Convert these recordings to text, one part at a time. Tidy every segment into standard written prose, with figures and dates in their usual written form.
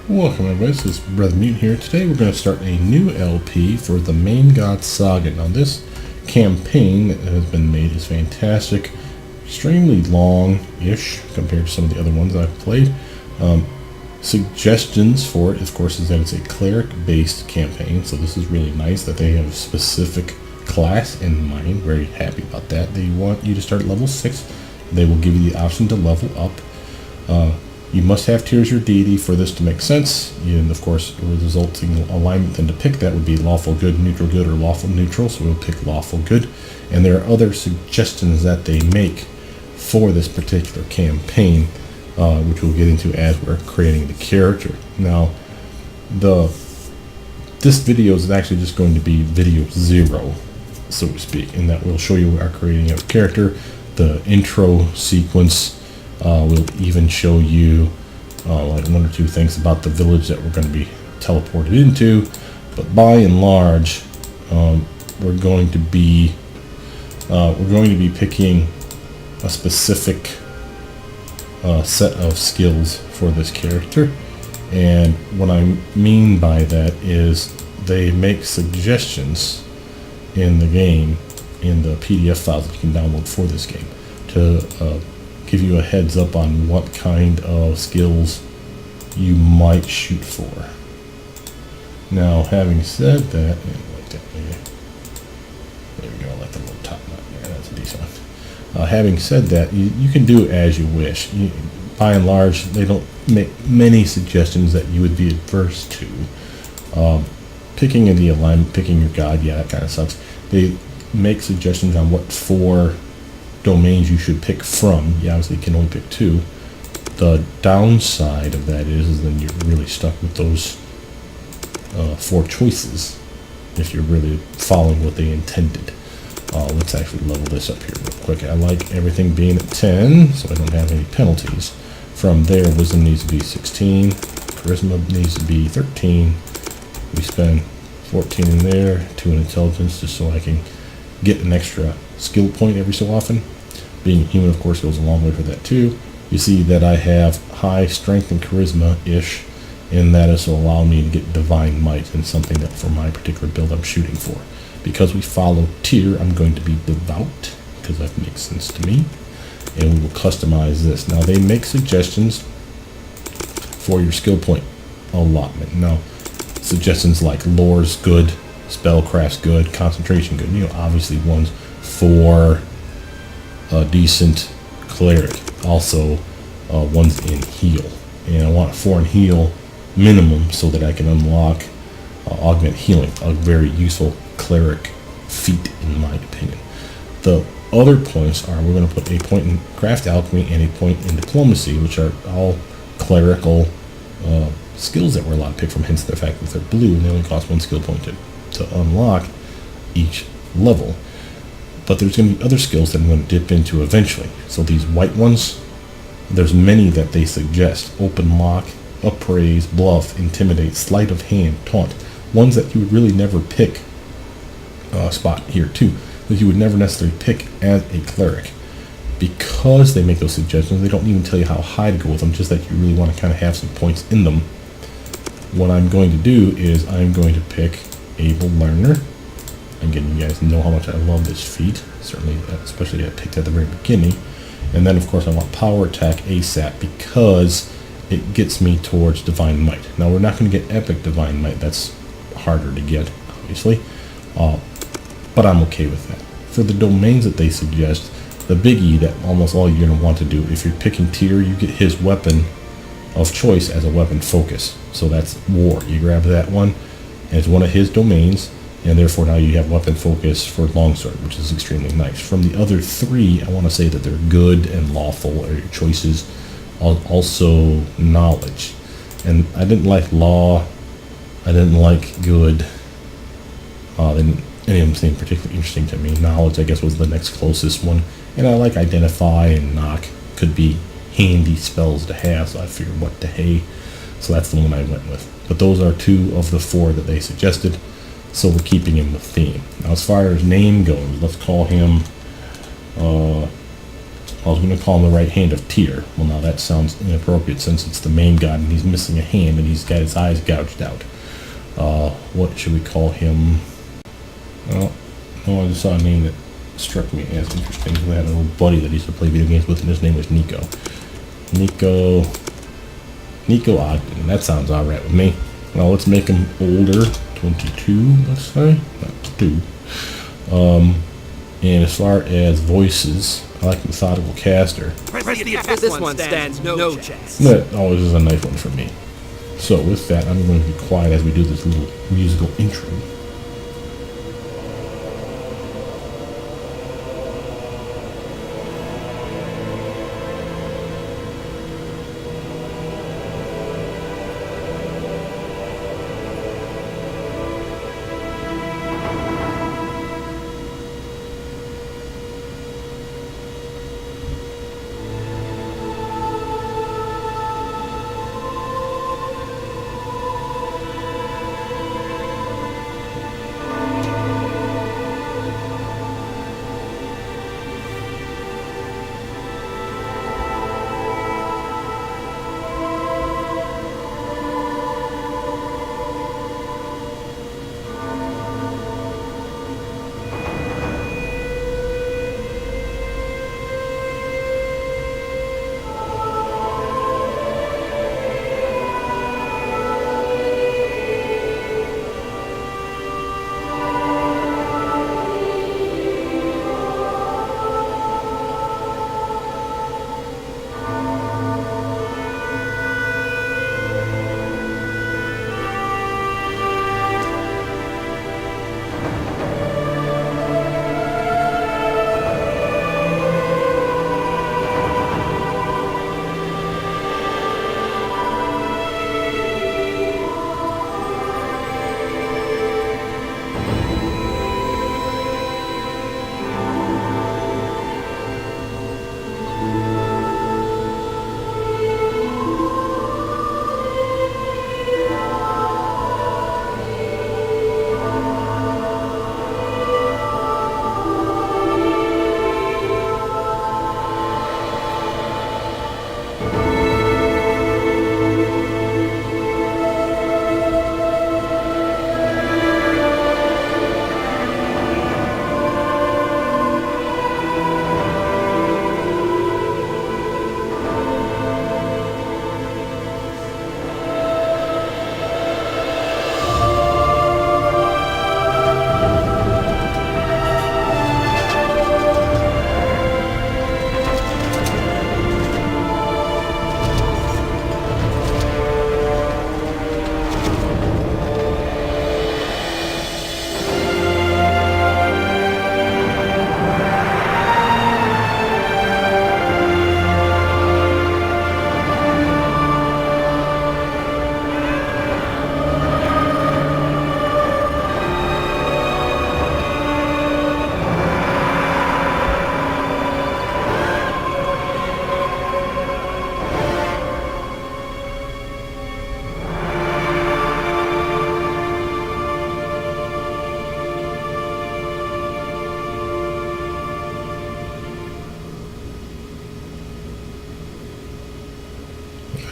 Welcome everybody, this is Brothermutant here. Today we're going to start a new LP for the Maimed Saga. Now this campaign that has been made is fantastic, extremely long-ish compared to some of the other ones I've played. Suggestions for it, of course, is that it's a Cleric-based campaign, so this is really nice that they have a specific class in mind. Very happy about that. They want you to start at level 6. They will give you the option to level up. You must have tiers your deity for this to make sense, and of course the resulting alignment then to pick that would be lawful good, neutral good, or lawful neutral, so we'll pick lawful good. And there are other suggestions that they make for this particular campaign, which we'll get into as we're creating the character. Now, this video is actually just going to be video 0, so to speak, in that we'll show you our creating of character, the intro sequence. We'll even show you like 1 or 2 things about the village that we're going to be teleported into, but by and large, we're going to be picking a specific set of skills for this character. And what I mean by that is they make suggestions in the game, in the PDF files that you can download for this game, to give you a heads up on what kind of skills you might shoot for. Now, having said that, there we go, I like the little top knot there, that's a decent one. Having said that, you can do it as you wish. By and large, they don't make many suggestions that you would be adverse to. Picking in the alignment, picking your god, yeah, that kind of sucks. They make suggestions on what 4 domains you should pick from. You obviously can only pick 2. The downside of that is then you're really stuck with those 4 choices if you're really following what they intended. Let's actually level this up here real quick. I like everything being at 10, so I don't have any penalties. From there, wisdom needs to be 16, charisma needs to be 13. We spend 14 in there, 2 in intelligence, just so I can get an extra skill point every so often. Being human, of course, goes a long way for that too. You see that I have high strength and charisma-ish, and that is to allow me to get divine might, and something that for my particular build I'm shooting for. Because we follow tier, I'm going to be devout, because that makes sense to me, and we will customize this. Now, they make suggestions for your skill point allotment. Now, suggestions like lore's good, spellcraft's good, concentration good, obviously ones for a decent cleric. Also, one's in heal, and I want a 4 in heal minimum so that I can unlock augment healing, a very useful cleric feat in my opinion. The other points are, we're going to put a point in craft alchemy and a point in diplomacy, which are all clerical skills that we're allowed to pick from, hence the fact that they're blue and they only cost 1 skill point to unlock each level. But there's going to be other skills that I'm going to dip into eventually. So these white ones, there's many that they suggest. Open lock, upraise, bluff, intimidate, sleight of hand, taunt. Ones that you would really never pick, spot here too, that you would never necessarily pick as a cleric. Because they make those suggestions, they don't even tell you how high to go with them, just that you really want to kind of have some points in them. What I'm going to do is I'm going to pick Able Learner. Again, you guys know how much I love this feat, certainly, especially I picked at the very beginning. And then, of course, I want Power Attack ASAP because it gets me towards Divine Might. Now, we're not going to get Epic Divine Might. That's harder to get, obviously, but I'm okay with that. For the domains that they suggest, the biggie that almost all you're going to want to do, if you're picking tier, you get his weapon of choice as a weapon focus. So that's War. You grab that one, and it's one of his domains. And therefore now you have weapon focus for longsword, which is extremely nice. From the other 3, I want to say that they're good and lawful are your choices. Also knowledge. And I didn't like law. I didn't like good. Any of them seemed particularly interesting to me. Knowledge, I guess, was the next closest one. And I like identify and knock. Could be handy spells to have, so I figured what the hey. So that's the one I went with. But those are 2 of the 4 that they suggested. So we're keeping him with theme. Now, as far as name goes, let's call him I was going to call him the right hand of Tyr. Well, now that sounds inappropriate since it's the main god and he's missing a hand and he's got his eyes gouged out. What should we call him? Well, I just saw a name that struck me as interesting. We had a little buddy that used to play video games with, and his name was Nico. Nico Ogden. That sounds alright with me. Well, let's make him older. 22, let's say. That's 2. And as far as voices, I like Methodical Caster. This one stands no chance. That always is a nice one for me. So with that, I'm going to be quiet as we do this little musical intro.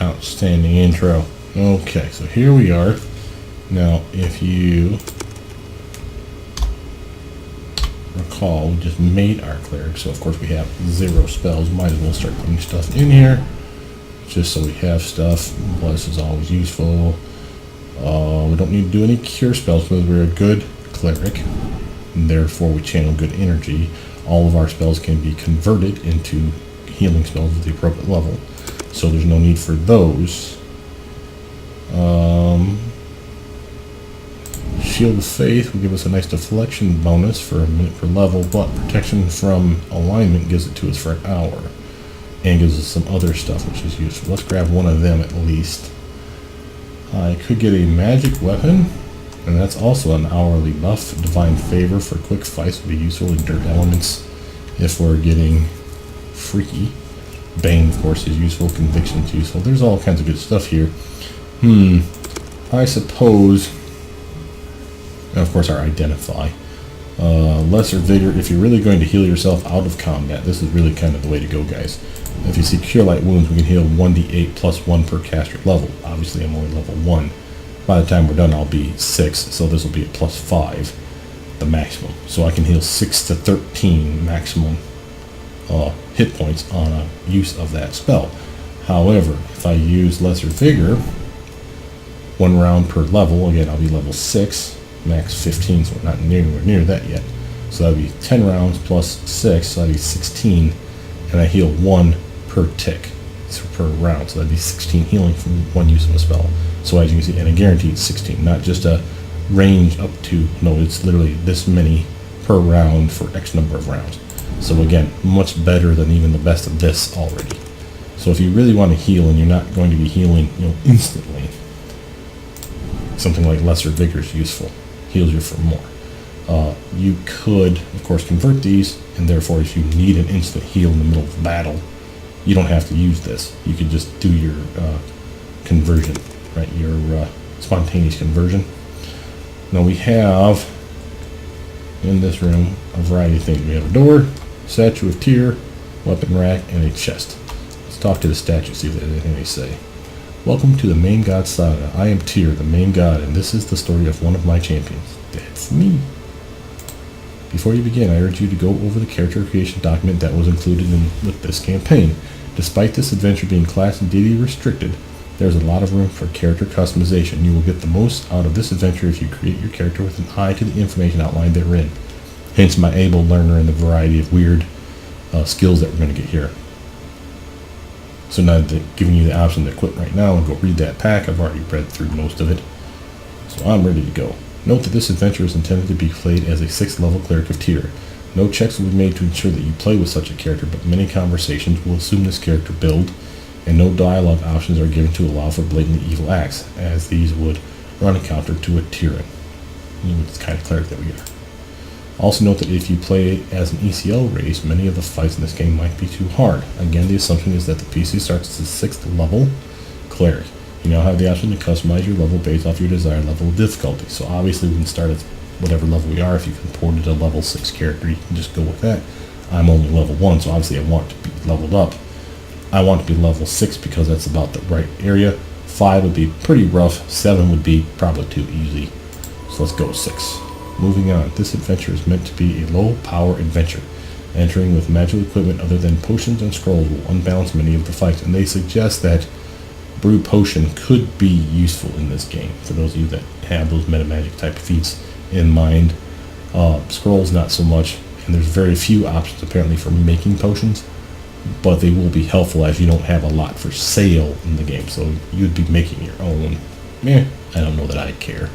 Outstanding intro. Okay, so here we are. Now, if you recall, we just made our cleric, so of course we have 0 spells. Might as well start putting stuff in here, just so we have stuff. Bless is always useful. We don't need to do any cure spells because we're a good cleric, and therefore we channel good energy. All of our spells can be converted into healing spells at the appropriate level, so there's no need for those. Shield of Faith will give us a nice deflection bonus for a minute per level, but protection from alignment gives it to us for an hour, and gives us some other stuff which is useful. Let's grab one of them at least. I could get a magic weapon, and that's also an hourly buff. Divine Favor for quick fights would be useful in dirt elements if we're getting freaky. Bane, of course, is useful. Conviction is useful. There's all kinds of good stuff here. I suppose, and of course, our Identify. Lesser Vigor, if you're really going to heal yourself out of combat, this is really kind of the way to go, guys. If you see Cure Light Wounds, we can heal 1d8 plus 1 per caster level. Obviously, I'm only level 1. By the time we're done, I'll be 6, so this will be at plus 5, the maximum. So I can heal 6 to 13 maximum hit points on a use of that spell. However, if I use Lesser Vigor, 1 round per level, again, I'll be level 6, max 15, so we're not anywhere near that yet. So that'll be 10 rounds plus 6, so that'll be 16, and I heal 1 per tick, so per round, so that'd be 16 healing from 1 use of a spell. So as you can see, and a guaranteed 16, not just a range up to, no, it's literally this many per round for X number of rounds. So again, much better than even the best of this already. So if you really want to heal and you're not going to be healing, instantly, something like Lesser Vigor is useful. Heals you for more. You could, of course, convert these, and therefore if you need an instant heal in the middle of battle, you don't have to use this. You could just do your conversion, right? Your spontaneous conversion. Now we have, in this room, a variety of things. We have a door, statue of Tyr, weapon rack, and a chest. Let's talk to the statue, see if there's anything they say. Welcome to the Main God Saga. I am Tyr, the main god, and this is the story of one of my champions. That's me. Before you begin, I urge you to go over the character creation document that was included with this campaign. Despite this adventure being class and deity restricted, there's a lot of room for character customization. You will get the most out of this adventure if you create your character with an eye to the information outlined therein. Hence my able learner and the variety of weird skills that we're going to get here. So now that giving you the option to quit right now and go read that pack, I've already read through most of it. So I'm ready to go. Note that this adventure is intended to be played as a 6th level Cleric of Tyr. No checks will be made to ensure that you play with such a character, but many conversations will assume this character build, and no dialogue options are given to allow for blatantly evil acts, as these would run counter to a Tyran. It's the kind of Cleric that we are. Also note that if you play as an ECL race, many of the fights in this game might be too hard. Again, the assumption is that the PC starts as a 6th level Cleric. You now have the option to customize your level based off your desired level of difficulty. So obviously we can start at whatever level we are. If you've imported a level 6 character, you can just go with that. I'm only level 1, so obviously I want to be leveled up. I want to be level 6 because that's about the right area. 5 would be pretty rough. 7 would be probably too easy. So let's go 6. Moving on, this adventure is meant to be a low-power adventure. Entering with magical equipment other than potions and scrolls will unbalance many of the fights, and they suggest that Brew Potion could be useful in this game, for those of you that have those metamagic type feats in mind. Scrolls, not so much, and there's very few options apparently for making potions, but they will be helpful as you don't have a lot for sale in the game, so you'd be making your own. I don't know that I care.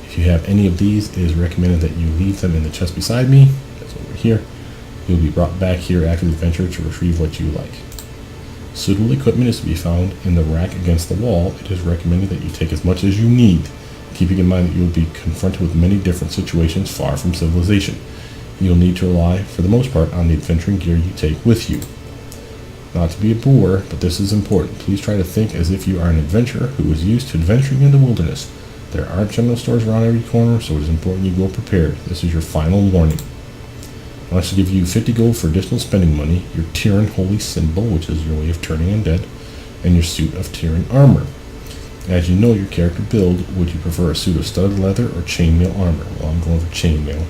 If you have any of these, it is recommended that you leave them in the chest beside me. That's over here. You'll be brought back here after the adventure to retrieve what you like. Suitable equipment is to be found in the rack against the wall. It is recommended that you take as much as you need, keeping in mind that you will be confronted with many different situations far from civilization. You'll need to rely, for the most part, on the adventuring gear you take with you. Not to be a bore, but this is important. Please try to think as if you are an adventurer who is used to adventuring in the wilderness. There aren't general stores around every corner, so it is important you go prepared. This is your final warning. I want to give you 50 gold for additional spending money, your Tyran Holy Symbol, which is your way of turning undead, and your suit of Tyran armor. As you know your character build, would you prefer a suit of studded leather or chainmail armor? Well, I'm going for chainmail.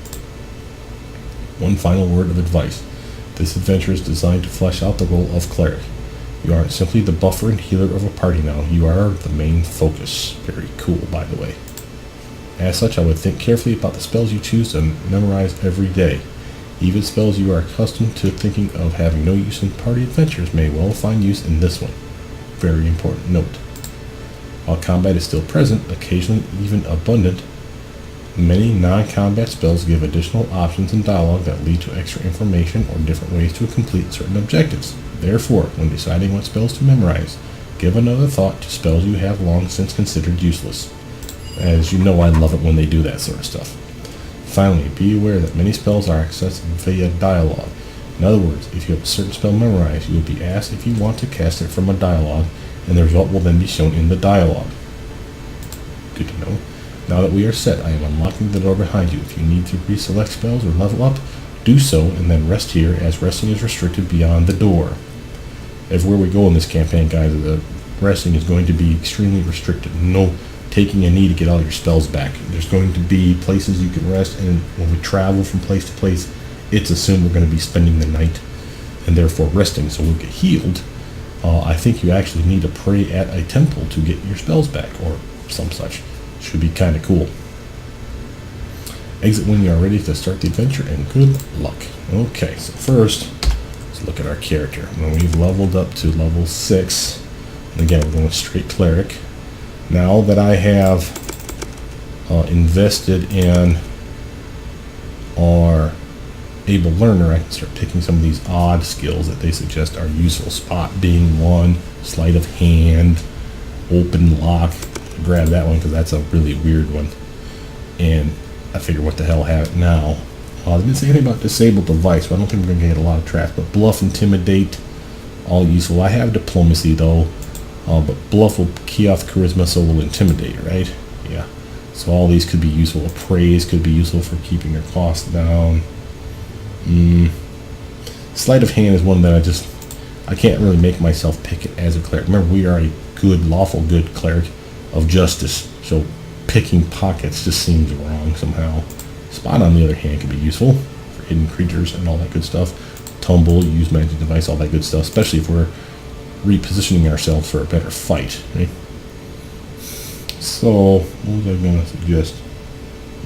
One final word of advice. This adventure is designed to flesh out the role of Cleric. You aren't simply the buffer and healer of a party now, you are the main focus. Very cool, by the way. As such, I would think carefully about the spells you choose to memorize every day. Even spells you are accustomed to thinking of having no use in party adventures may well find use in this one. Very important note. While combat is still present, occasionally even abundant, many non-combat spells give additional options and dialogue that lead to extra information or different ways to complete certain objectives. Therefore, when deciding what spells to memorize, give another thought to spells you have long since considered useless. As you know, I love it when they do that sort of stuff. Finally, be aware that many spells are accessed via dialogue. In other words, if you have a certain spell memorized, you will be asked if you want to cast it from a dialogue, and the result will then be shown in the dialogue. Good to know. Now that we are set, I am unlocking the door behind you. If you need to reselect spells or level up, do so, and then rest here, as resting is restricted beyond the door. Everywhere we go in this campaign, guys, the resting is going to be extremely restricted. No taking a knee to get all your spells back. There's going to be places you can rest, and when we travel from place to place, it's assumed we're going to be spending the night, and therefore resting, so we'll get healed. I think you actually need to pray at a temple to get your spells back, or some such. Should be kind of cool. Exit when you are ready to start the adventure, and good luck. Okay, so first, let's look at our character. Now we've leveled up to level 6. And again, we're going straight Cleric. Now that I have invested in our able learner, I can start picking some of these odd skills that they suggest are useful. Spot being one, sleight of hand, open lock. Grab that one because that's a really weird one. And I figure what the hell have it now. They didn't say anything about disable device, but I don't think we're going to get a lot of traps. But bluff, intimidate, all useful. I have diplomacy though, but bluff will key off charisma, so will intimidate, right? Yeah. So all these could be useful. Appraise could be useful for keeping your costs down. Sleight of hand is one that I can't really make myself pick it as a cleric. Remember, we are a good, lawful good cleric of justice, so picking pockets just seems wrong somehow. Spot, on the other hand, can be useful for hidden creatures and all that good stuff. Tumble, use magic device, all that good stuff, especially if we're repositioning ourselves for a better fight, right? So, what was I going to suggest?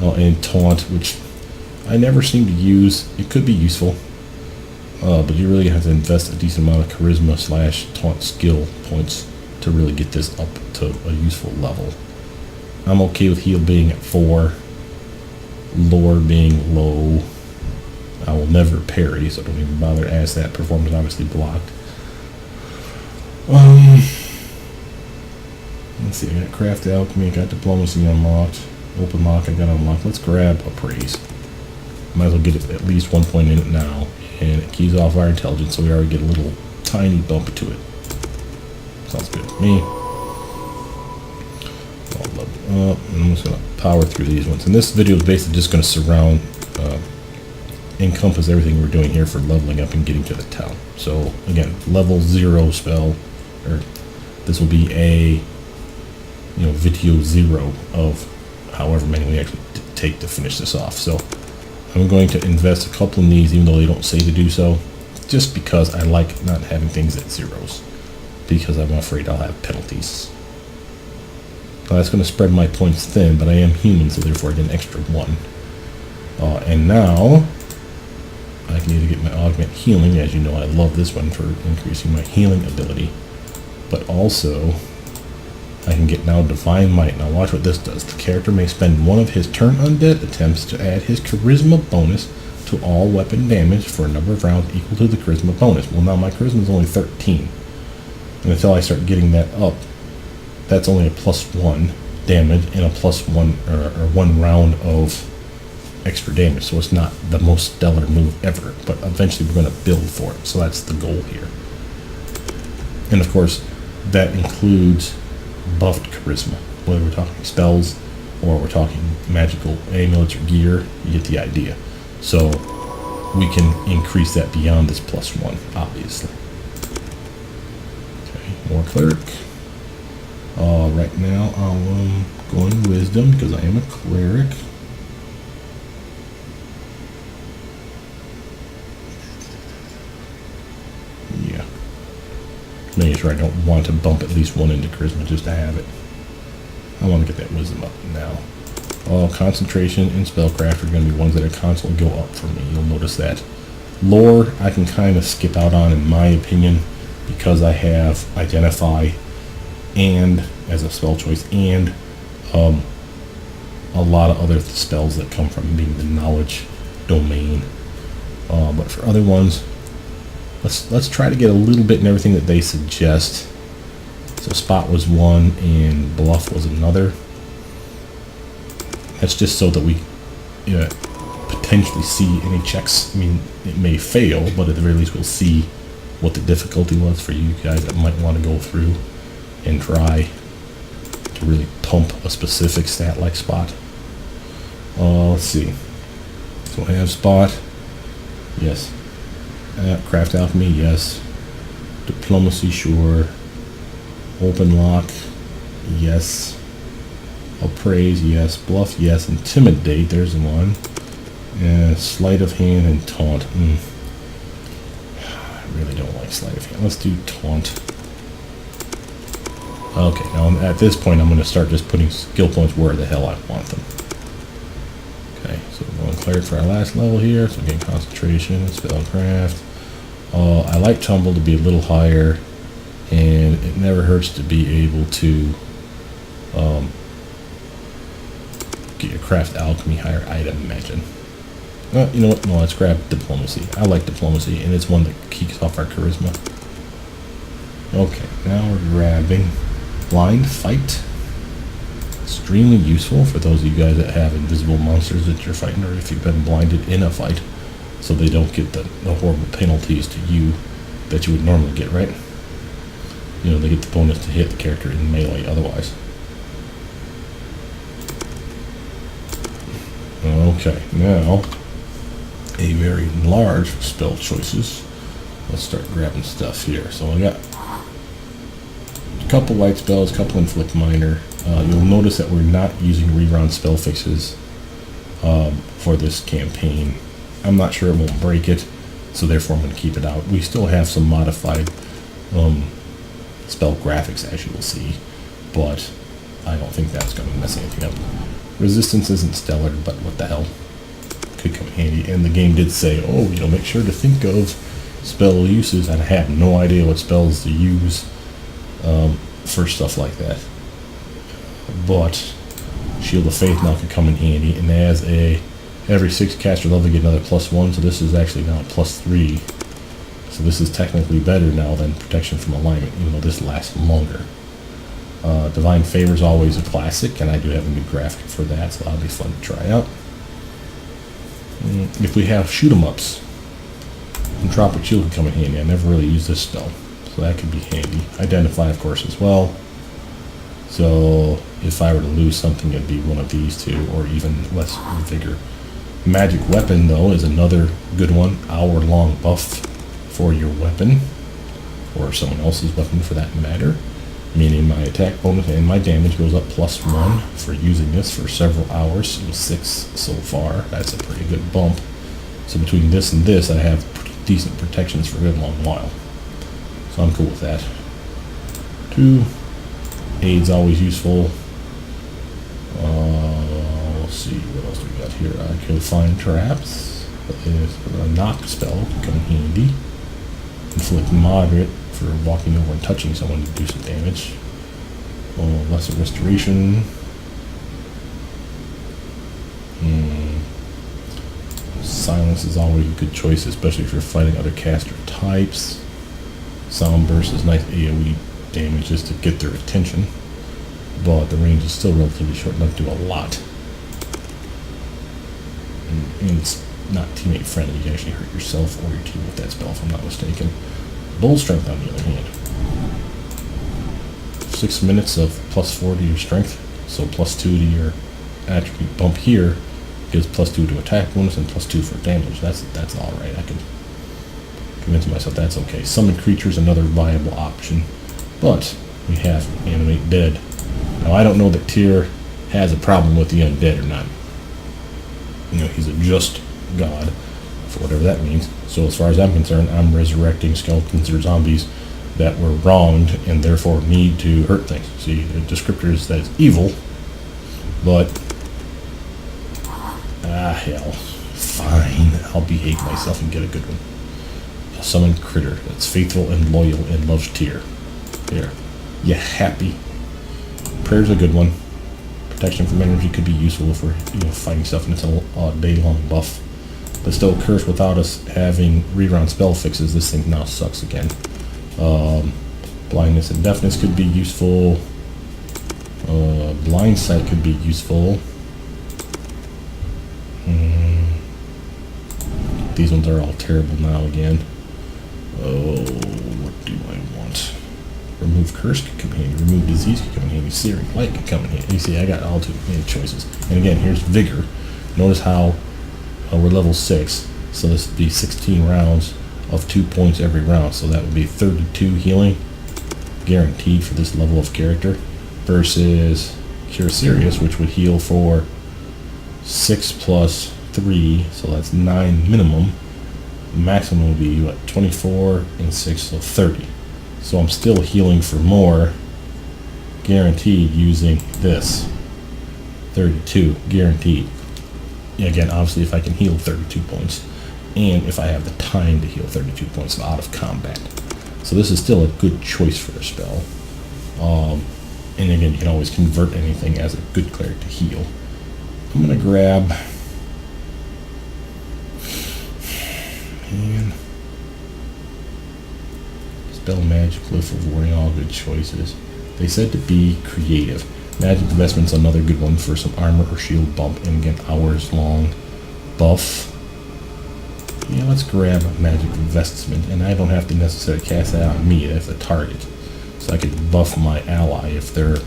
And taunt, which I never seem to use. It could be useful, but you really have to invest a decent amount of charisma / taunt skill points to really get this up to a useful level. I'm okay with heal being at 4, lore being low. I will never parry, so don't even bother to ask that. Performance obviously blocked. Let's see, I got craft alchemy, I got diplomacy unlocked, open lock I got unlocked. Let's grab appraise. Might as well get at least 1 point in it now, and it keys off our intelligence, so we already get a little tiny bump to it. Sounds good to me. All leveled up. I'm just going to power through these ones. And this video is basically just going to surround, encompass everything we're doing here for leveling up and getting to the town. So again, level 0 spell, or this will be a video 0 of however many we actually take to finish this off. So I'm going to invest a couple in these, even though they don't say to do so, just because I like not having things at zeros, because I'm afraid I'll have penalties. Now that's going to spread my points thin, but I am human, so therefore I get an extra 1. And now I can either get my augment healing, as you know I love this one for increasing my healing ability, but also I can get now Divine Might. Now watch what this does. The character may spend one of his turn undead attempts to add his charisma bonus to all weapon damage for a number of rounds equal to the charisma bonus. Well, now my charisma is only 13. And until I start getting that up, that's only a +1 damage and a +1 or 1 round of extra damage. So it's not the most stellar move ever, but eventually we're going to build for it. So that's the goal here. And of course, that includes buffed charisma, whether we're talking spells or we're talking magical amulets or gear. You get the idea. So we can increase that beyond this +1, obviously. Okay, more cleric. Right now I'm going wisdom because I am a cleric. Yeah. Making sure I don't want to bump at least 1 into charisma just to have it. I want to get that wisdom up now. Concentration and spellcraft are going to be ones that are constantly go up for me. You'll notice that. Lore I can kind of skip out on, in my opinion, because I have identify and as a spell choice, and a lot of other spells that come from being the knowledge domain. But for other ones, let's try to get a little bit in everything that they suggest. So spot was 1 and bluff was another. That's just so that we potentially see any checks. I mean, it may fail, but at the very least we'll see what the difficulty was for you guys that might want to go through and try to to really pump a specific stat like spot. Let's see. So I have spot. Yes. Craft alchemy. Yes. Diplomacy. Sure. Open lock. Yes. Appraise. Yes. Bluff. Yes. Intimidate. There's one. Sleight of hand and taunt. I really don't like sleight of hand. Let's do taunt. Okay, now at this point I'm going to start just putting skill points where the hell I want them. Okay, so we're going Cleric for our last level here. So again, concentration, spellcraft. I like tumble to be a little higher, and it never hurts to be able to get your craft alchemy higher, I'd imagine. You know what? No, let's grab diplomacy. I like diplomacy, and it's one that keeps off our charisma. Okay, now we're grabbing blind fight. Extremely useful for those of you guys that have invisible monsters that you're fighting, or if you've been blinded in a fight, so they don't get the horrible penalties to you that you would normally get, right? You know, they get the bonus to hit the character in melee otherwise. Okay, now a very large spell choices. Let's start grabbing stuff here. So I got a couple light spells, a couple inflict minor. You'll notice that we're not using rerun spell fixes for this campaign. I'm not sure it won't break it, so therefore I'm going to keep it out. We still have some modified spell graphics, as you will see, but I don't think that's going to mess anything up. Resistance isn't stellar, but what the hell, could come in handy. And the game did say, oh, you know, make sure to think of spell uses, and I have no idea what spells to use for stuff like that. But Shield of Faith now can come in handy, and as every 6 caster level you get another +1, so this is actually now +3. So this is technically better now than Protection from Alignment, even though this lasts longer. Divine Favor is always a classic, and I do have a new graphic for that, so that'll be fun to try out. If we have shoot 'em ups, Entropic Shield can come in handy. I never really used this spell, so that could be handy. Identify, of course, as well. So if I were to lose something, it'd be one of these two, or even less vigor. Magic Weapon, though, is another good one. Hour-long buff for your weapon, or someone else's weapon for that matter. Meaning my attack bonus and my damage goes up +1 for using this for several hours. So 6 so far. That's a pretty good bump. So between this and this, I have decent protections for a good long while. So I'm cool with that. 2. Aid's always useful. Let's see, what else do we got here? I can find traps. A knock spell can come in handy. Inflict moderate for walking over and touching someone to do some damage. Lesser restoration. Silence is always a good choice, especially if you're fighting other caster types. Sound burst is nice AoE damage just to get their attention, but the range is still relatively short enough to do a lot. And it's not teammate friendly. You can actually hurt yourself or your team with that spell, if I'm not mistaken. Bull Strength, on the other hand. 6 minutes of +4 to your strength, so +2 to your attribute bump here gives +2 to attack bonus and +2 for damage. That's alright. I can convince myself that's okay. Summon creatures, another viable option. But we have Animate Dead. Now I don't know that Tyr has a problem with the undead or not. You know, he's a just god, for whatever that means. So as far as I'm concerned, I'm resurrecting skeletons or zombies that were wronged and therefore need to hurt things. See, the descriptor is that it's evil, but hell, fine, I'll behave myself and get a good one. A summoned critter that's faithful and loyal and loves Tyr. There, you happy? Prayer's a good one. Protection from energy could be useful if we're fighting stuff and it's a day-long buff. But still, curse without us having rerun spell fixes, this thing now sucks again. Blindness and deafness could be useful. Blind sight could be useful. These ones are all terrible now again. Oh, what do I want? Remove curse could come in handy. Remove disease could come in handy. Searing light could come in handy. You see, I got all too many choices. And again, here's vigor. Notice how we're level 6, so this would be 16 rounds of 2 points every round. So that would be 32 healing guaranteed for this level of character, versus Cure Serious, which would heal for 6 plus 3, so that's 9 minimum. Maximum would be what, 24 and 6, so 30. So I'm still healing for more guaranteed using this 32 guaranteed. Again, obviously if I can heal 32 points and if I have the time to heal 32 points out of combat. So this is still a good choice for a spell. And again, you can always convert anything as a good cleric to heal. I'm going to grab... Man. Spell Magic, Glyph of Warning, all good choices. They said to be creative. Magic Investment's another good one for some armor or shield bump, and again, hours long buff. Yeah, let's grab Magic Investment, and I don't have to necessarily cast that on me, that's a target. So I could buff my ally if they're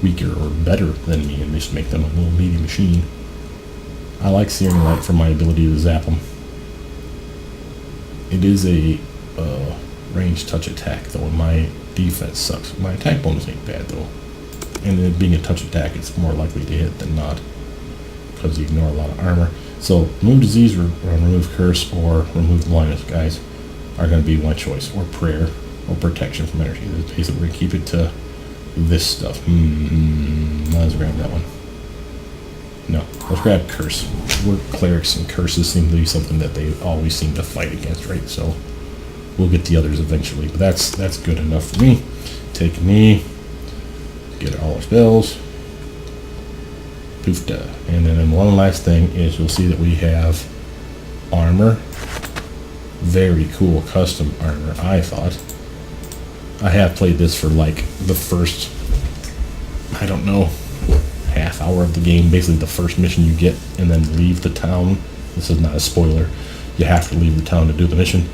weaker or better than me and just make them a little meaty machine. I like Searing Light for my ability to zap them. It is a range touch attack, though, and my defense sucks. My attack bonus ain't bad, though. And it being a touch attack, it's more likely to hit than not, because you ignore a lot of armor. So, remove disease, remove curse, or remove blindness, guys, are going to be my choice. Or prayer, or protection from energy. Basically, we're going to keep it to this stuff. Let's grab that one. No, let's grab curse. We're clerics, and curses seem to be something that they always seem to fight against, right? So, we'll get the others eventually. But that's good enough for me. Take a knee. Get all our spells. Poofda. And then one last thing is you'll see that we have armor. Very cool custom armor, I thought. I have played this for like the first, I don't know, half hour of the game. Basically the first mission you get, and then leave the town. This is not a spoiler. You have to leave the town to do the mission.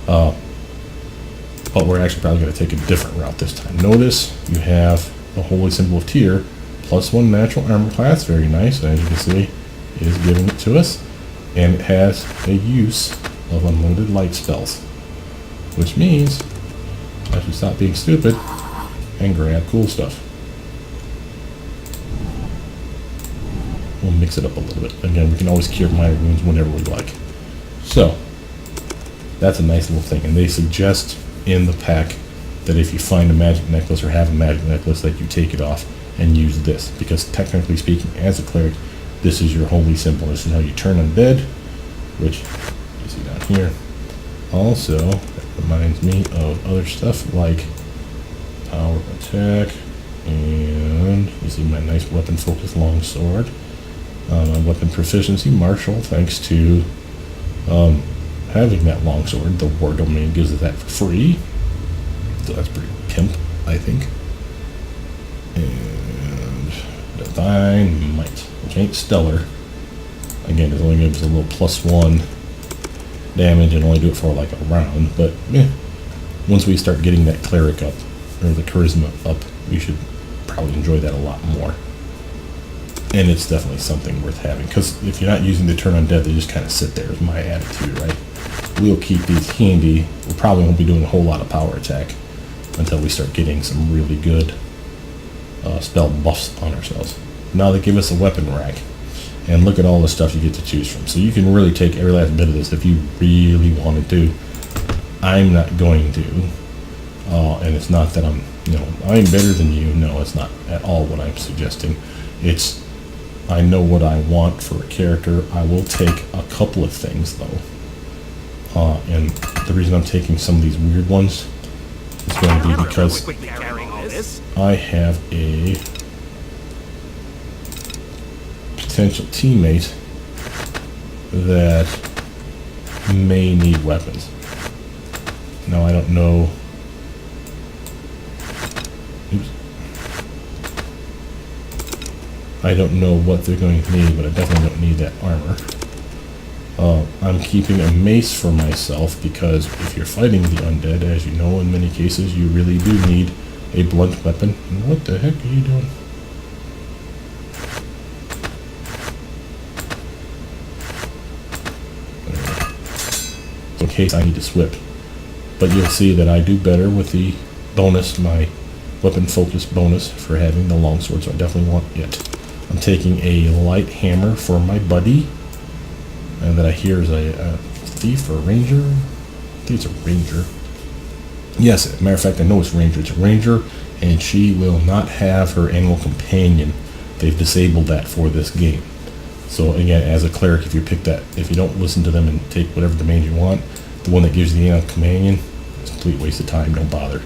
But we're actually probably going to take a different route this time. Notice you have the Holy Symbol of Tyr, +1 natural armor class, very nice. As you can see, it is giving it to us. And it has a use of unlimited light spells. Which means I should stop being stupid and grab cool stuff. We'll mix it up a little bit. Again, we can always cure minor wounds whenever we like. So, that's a nice little thing. And they suggest in the pack that if you find a magic necklace or have a magic necklace, that you take it off and use this, because technically speaking, as a cleric, this is your holy symbol. This is how you turn undead, which you see down here. Also, that reminds me of other stuff like power attack, and you see my nice weapon focus long sword. My weapon proficiency, martial, thanks to having that long sword. The war domain gives us that for free. So that's pretty pimp, I think. And Divine Might, which ain't stellar. Again, it only gives a little +1 damage and only do it for like a round. But once we start getting that cleric up, or the charisma up, we should probably enjoy that a lot more. And it's definitely something worth having, because if you're not using the turn undead, they just kind of sit there, is my attitude, right? We'll keep these handy. We probably won't be doing a whole lot of power attack until we start getting some really good spell buffs on ourselves. Now they give us a weapon rack, and look at all the stuff you get to choose from. So you can really take every last bit of this if you really wanted to. I'm not going to, and it's not that I'm better than you. No, it's not at all what I'm suggesting. It's, I know what I want for a character. I will take a couple of things though, and the reason I'm taking some of these weird ones is going to be because I have a potential teammate that may need weapons. Now I don't know. Oops. I don't know what they're going to need, but I definitely don't need that armor. I'm keeping a mace for myself because if you're fighting the undead, as you know, in many cases, you really do need a blunt weapon. What the heck are you doing? In case I need to swip. But you'll see that I do better with the bonus, my weapon focus bonus for having the longsword, so I definitely want it. I'm taking a light hammer for my buddy, and that I hear is a thief or a ranger. I think it's a ranger. Yes, as a matter of fact, I know it's ranger. It's a ranger, and she will not have her animal companion. They've disabled that for this game. So again, as a cleric, if you pick that, if you don't listen to them and take whatever domain you want, the one that gives you the animal companion, it's a complete waste of time. Don't bother.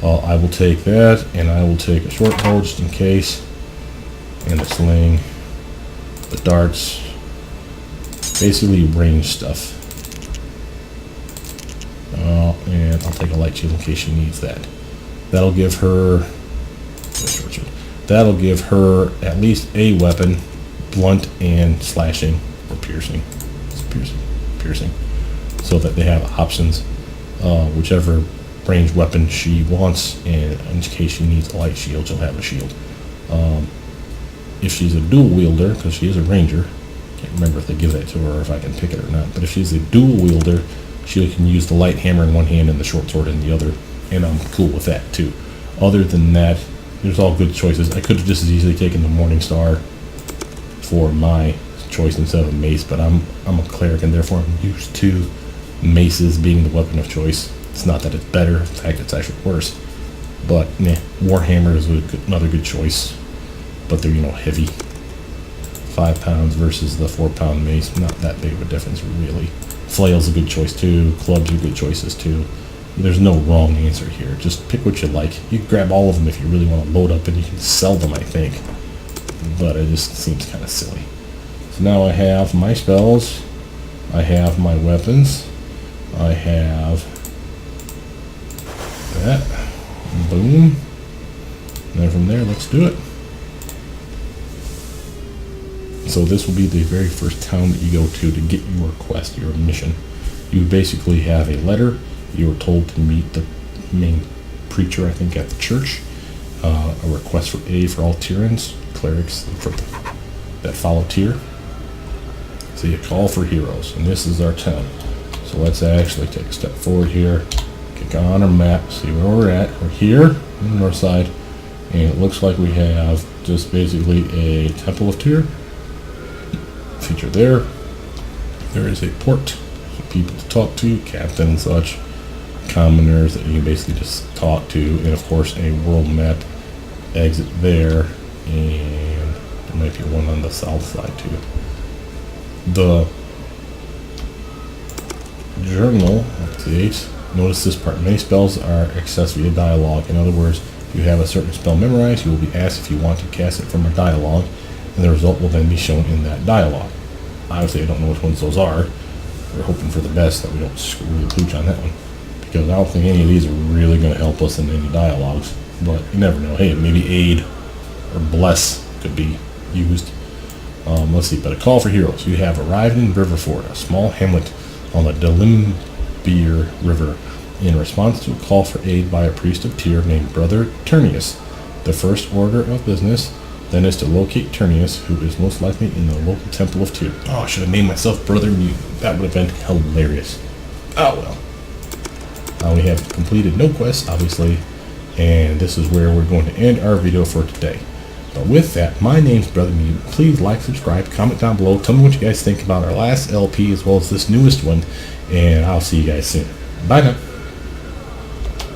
I will take that, and I will take a short bow just in case, and the sling, the darts, basically range stuff. And I'll take a light shield in case she needs that. That'll give her at least a weapon, blunt and slashing or piercing. It's piercing, so that they have options, whichever ranged weapon she wants, and in case she needs a light shield, she'll have a shield. If she's a dual wielder, because she is a ranger, can't remember if they give that to her or if I can pick it or not, but if she's a dual wielder, she can use the light hammer in one hand and the short sword in the other, and I'm cool with that too. Other than that, there's all good choices. I could have just as easily taken the Morning Star for my choice instead of a mace, but I'm a cleric, and therefore I'm used to maces being the weapon of choice. It's not that it's better, in fact it's actually worse, but Warhammer is another good choice, but they're heavy. 5 pounds versus the 4 pound mace, not that big of a difference really. Flail's a good choice too, clubs are good choices too. There's no wrong answer here, just pick what you like. You can grab all of them if you really want to load up, and you can sell them, I think, but it just seems kind of silly. So now I have my spells, I have my weapons, I have that, boom, and then from there, let's do it. So this will be the very first town that you go to get your quest, your mission. You basically have a letter. You were told to meet the main preacher, I think, at the church. A request for aid for all Tyrans, clerics that follow Tyr. See, a call for heroes, and this is our town. So let's actually take a step forward here, click on our map, see where we're at. We're here on the north side, and it looks like we have just basically a Temple of Tyr. Feature there. There is a port for people to talk to, captain and such, commoners that you can basically just talk to, and of course a world map exit there, and there might be one on the south side too. The journal update. Notice this part. Many spells are accessed via dialogue. In other words, if you have a certain spell memorized, you will be asked if you want to cast it from a dialogue, and the result will then be shown in that dialogue. Obviously, I don't know which ones those are. We're hoping for the best, that we don't screw the pooch on that one, because I don't think any of these are really going to help us in any dialogues, but you never know. Hey, maybe aid or bless could be used. Let's see, but a call for heroes. You have arrived in Riverfort, a small hamlet on the Delimbeer River, in response to a call for aid by a priest of Tyr named Brother Turnius. The first order of business then is to locate Turnius, who is most likely in the local Temple of Tyr. Oh, I should have named myself Brothermutant. That would have been hilarious. Oh well. We have completed no quests, obviously, and this is where we're going to end our video for today. But with that, my name's Brothermutant. Please like, subscribe, comment down below. Tell me what you guys think about our last LP as well as this newest one, and I'll see you guys soon. Bye now.